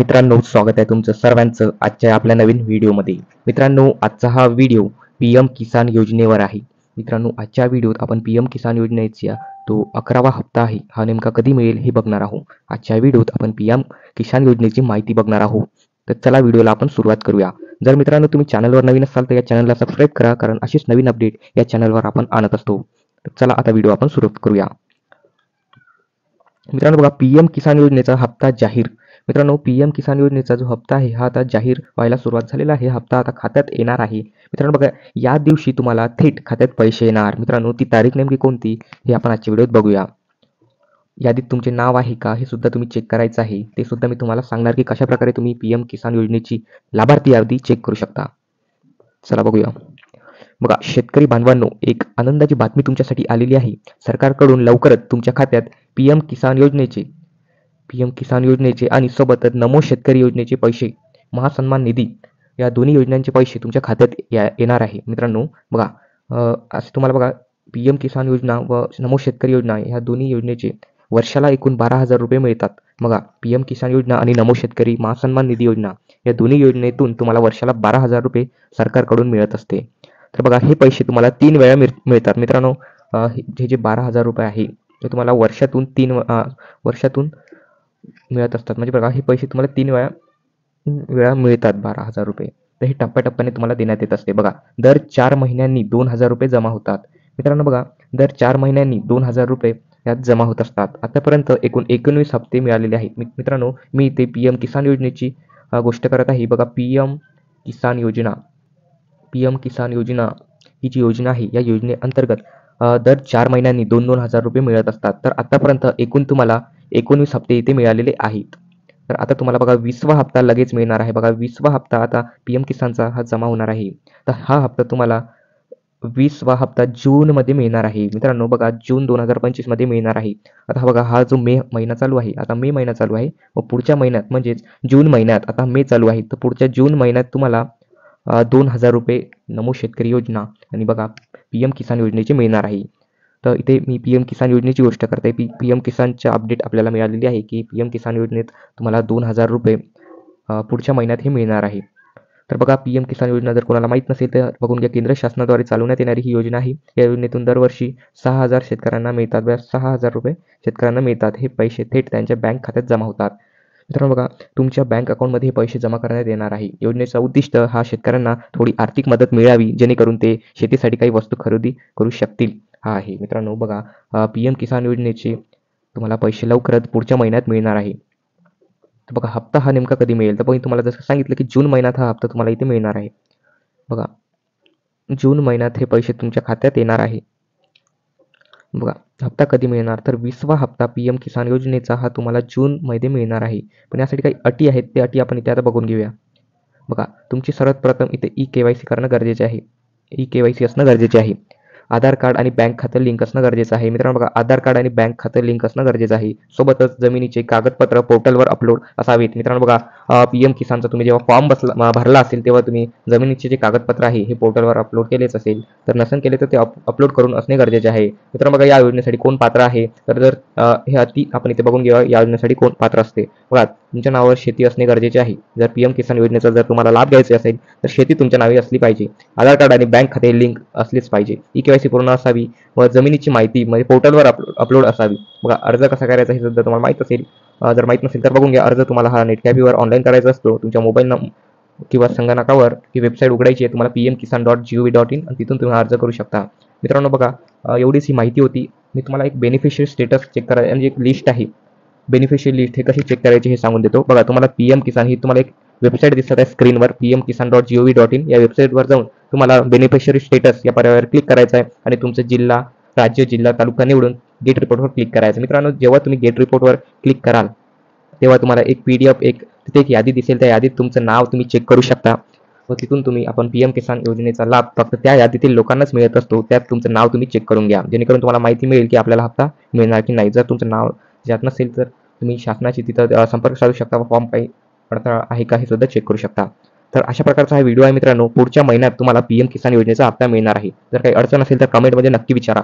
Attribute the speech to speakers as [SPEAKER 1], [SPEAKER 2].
[SPEAKER 1] मित्रांनो, स्वागत आहे तुमचं सर्वांचं आजच्या आपल्या नवीन व्हिडिओमध्ये. मित्रांनो, आजचा हा व्हिडिओ पीएम किसान योजनेवर आहे. मित्रांनो, आजच्या व्हिडिओत आपण पीएम किसान योजनेचा तो 11वा हप्ता आहे, हा नेमका कधी मिळेल हे बघणार आहोत. आजच्या व्हिडिओत आपण पीएम किसान योजनेची माहिती बघणार आहोत. तर चला व्हिडिओला आपण सुरुवात करूया. जर मित्रांनो तुम्ही चॅनलवर नवीन असाल तर या चॅनलला सबस्क्राईब करा, कारण अशीच नवीन अपडेट या चॅनलवर आपण आणत असतो. तर चला आता व्हिडिओ आपण सुरू करूया. मित्रांनो बघा, पीएम किसान योजनेचा हप्ता जाहीर. मित्रांनो, पीएम किसान योजनेचा जो हप्ता आहे हा आता जाहीर व्हायला सुरुवात झालेला आहे. हप्ता आता खात्यात येणार आहे. मित्रांनो बघा, या दिवशी तुम्हाला थेट खात्यात पैसे येणार. मित्रांनो, ती तारीख नेमकी कोणती हे आपण आजच्या व्हिडिओत बघूया. यादीत तुमचे नाव आहे का हे सुद्धा तुम्ही चेक करायचं आहे. ते सुद्धा मी तुम्हाला सांगणार की कशा प्रकारे तुम्ही पीएम किसान योजनेची लाभार्थी यादी चेक करू शकता. चला बघूया. बघा, शेतकरी बांधवांनो, एक आनंदाची बातमी तुमच्यासाठी आलेली आहे. सरकारकडून लवकरच तुमच्या खात्यात पीएम किसान योजनेचे आणि सोबतच नमो शेतकरी योजनेचे पैसे, महासन्मान निधी या दोन्ही योजनांचे पैसे तुमच्या खात्यात येणार आहे. मित्रांनो बघा, असे तुम्हाला बघा, पीएम किसान योजना व नमो शेतकरी योजना ह्या दोन्ही योजनेचे वर्षाला एकूण 12,000 रुपये मिळतात. बघा, पीएम किसान योजना आणि नमो शेतकरी महासन्मान निधी योजना या दोन्ही योजनेतून तुम्हाला वर्षाला 12,000 रुपये सरकारकडून मिळत असते. तर बघा, हे पैसे तुम्हाला 3 वेळा मिळतात. मित्रांनो, हे जे 12,000 रुपये आहे ते तुम्हाला वर्षातून वर्षातून मिळत असतात. म्हणजे बघा, हे पैसे तुम्हाला 3 वेळा मिळतात 12,000 रुपये. तर हे टप्प्याटप्प्याने तुम्हाला देण्यात येत असते. बघा, दर 4 महिन्यांनी 2,000 रुपये जमा होतात. मित्रांनो बघा, दर 4 महिन्यांनी 2,000 रुपये यात जमा होत असतात. आतापर्यंत एकूण 19 हप्ते मिळालेले आहेत. मित्रांनो, मी इथे पीएम किसान योजनेची गोष्ट करत आहे. बघा, पीएम किसान योजना ही जी योजना आहे या योजनेअंतर्गत दर 4 महिन्यांनी 2,000 रुपये मिळत असतात. तर आतापर्यंत एकूण तुम्हाला 19 हप्ते इथे मिळालेले आहेत. तर आता तुम्हाला बघा 20वा हप्ता लगेच मिळणार आहे. बघा, 20वा हप्ता आता पीएम किसानचा हा जमा होणार आहे. तर हा हप्ता तुम्हाला 20वा हप्ता जूनमध्ये मिळणार आहे. मित्रांनो बघा, जून 2025 मध्ये मिळणार आहे. आता हा बघा, हा जो मे महिना चालू आहे, आता मे महिना चालू आहे व पुढच्या महिन्यात म्हणजेच जून महिन्यात, आता मे चालू आहे तर पुढच्या जून महिन्यात तुम्हाला 2,000 रुपये नमो शेतकरी योजना आणि बघा पीएम किसान योजनेचे मिळणार आहे. तर इथे मी पीएम किसान योजनेची गोष्ट करते. पीएम किसानच्या अपडेट आपल्याला मिळालेली आहे की पीएम किसान योजनेत तुम्हाला 2,000 रुपये पुढच्या महिन्यात हे मिळणार आहे. तर बघा, पीएम किसान योजना जर कोणाला माहीत नसेल तर बघून घ्या. केंद्र शासनाद्वारे चालवण्यात येणारी ही योजना आहे. या योजनेतून दरवर्षी 6,000 शेतकऱ्यांना मिळतात. 6,000 रुपये शेतकऱ्यांना मिळतात. हे पैसे थेट त्यांच्या बँक खात्यात जमा होतात. मित्रांनो बघा, तुमच्या बँक अकाउंटमध्ये हे पैसे जमा करण्यात येणार आहे. योजनेचा उद्दिष्ट हा शेतकऱ्यांना थोडी आर्थिक मदत मिळावी, जेणेकरून ते शेतीसाठी काही वस्तू खरेदी करू शकतील, हा आहे. मित्रांनो बघा, पीएम किसान योजनेचे तुम्हाला पैसे लवकरच पुढच्या महिन्यात मिळणार आहे. तर बघा, हप्ता हा नेमका कधी मिळेल तर तुम्हाला जसं सांगितलं की जून महिन्यात हा हप्ता तुम्हाला इथे मिळणार आहे. बघा, जून महिन्यात हे पैसे तुमच्या खात्यात येणार आहे. बघा, हप्ता कधी मिळणार तर 20वा हप्ता पीएम किसान योजनेचा हा तुम्हाला जूनमध्ये मिळणार आहे. पण यासाठी काही अटी आहेत, ते अटी आपण इथे आता बघून घेऊया. बघा, तुमची सर्वात प्रथम इथे ई-केवायसी करणं गरजेचे आहे. ई-केवायसी असणं गरजेचे आहे. आधार कार्ड आणि बँक खातं लिंक असणं गरजेचं आहे. मित्रांनो बघा, आधार कार्ड आणि बँक खातं लिंक असणं गरजेचं आहे. सोबतच जमिनीचे कागदपत्र पोर्टलवर अपलोड असावेत. मित्रांनो बघा, पीएम किसानचा तुम्ही जेव्हा फॉर्म भरला असेल तेव्हा तुम्ही जमिनीचे जे कागदपत्र आहे हे पोर्टलवर अपलोड केलेच असेल. तर नसेल केले तर ते अपलोड करून असणे गरजेचे आहे. मित्रांनो बघा, या योजनेसाठी कोण पात्र आहे तर जर हे अति आपण इथे बघून घेऊया. या योजनेसाठी कोण पात्र असते. बघा, तुमच्या नावावर शेती असणे गरजेचे आहे. जर पीएम किसान योजनेचा जर तुम्हाला लाभ घ्यायचा असेल तर शेती तुमच्या नावे असली पाहिजे. आधार कार्ड आणि बँक खाते लिंक असलेच पाहिजे. ई-केवायसी पूर्ण असावी व जमिनीची माहिती म्हणजे पोर्टलवर अपलोड असावी. बघा, अर्ज कसा करायचा हे सुद्धा तुम्हाला माहीत असेल. जर माहीत नसेल तर बघून घ्या. अर्ज तुम्हाला हा नेट कॅफेवर ऑनलाईन करायचा असतो. तुमच्या मोबाईल किंवा संगणकावर ही वेबसाईट उघडायची आहे. तुम्हाला pmkisan.gov.in आणि तिथून तुम्ही अर्ज करू शकता. मित्रांनो बघा, एवढीच ही माहिती होती. मी तुम्हाला एक बेनिफिशियरी स्टेटस चेक करायची म्हणजे एक लिस्ट आहे. बेनिफिशियरी लिस्ट हे कशी चेक करायची हे सांगून देतो. बघा, तुम्हाला पीएम किसान ही तुम्हाला एक वेबसाईट दिसत आहे स्क्रीनवर, pmkisan.gov.in. या वेबसाईटवर जाऊन तुम्हाला बेनिफिशियरी स्टेटस या पर्यायावर क्लिक करायचं आहे आणि तुमचं जिल्हा, राज्य, जिल्हा, तालुका निवडून गेट रिपोर्टवर क्लिक करायचं. मित्रांनो, जेव्हा तुम्ही गेट रिपोर्टवर क्लिक कराल तेव्हा तुम्हाला एक PDF तिथे एक यादी दिसेल. त्या यादीत तुमचं नाव तुम्ही चेक करू शकता व तिथून तुम्ही आपण पीएम किसान योजनेचा लाभ फक्त त्या यादीतील लोकांनाच मिळत असतो. त्यात तुमचं नाव तुम्ही चेक करून घ्या, जेणेकरून तुम्हाला माहिती मिळेल की आपल्याला हप्ता मिळणार की नाही. जर तुमचं नाव ज्यात नसेल तर तुम्ही शासनाशी तिथं संपर्क साधू शकता व फॉर्म काही अडथळा आहे का हे सुद्धा चेक करू शकता. तर अशा प्रकारचा हा व्हिडिओ आहे मित्रांनो. पुढच्या महिन्यात तुम्हाला पीएम किसान योजनेचा हप्ता मिळणार आहे. जर काही अडचण असेल तर कमेंटमध्ये नक्की विचारा.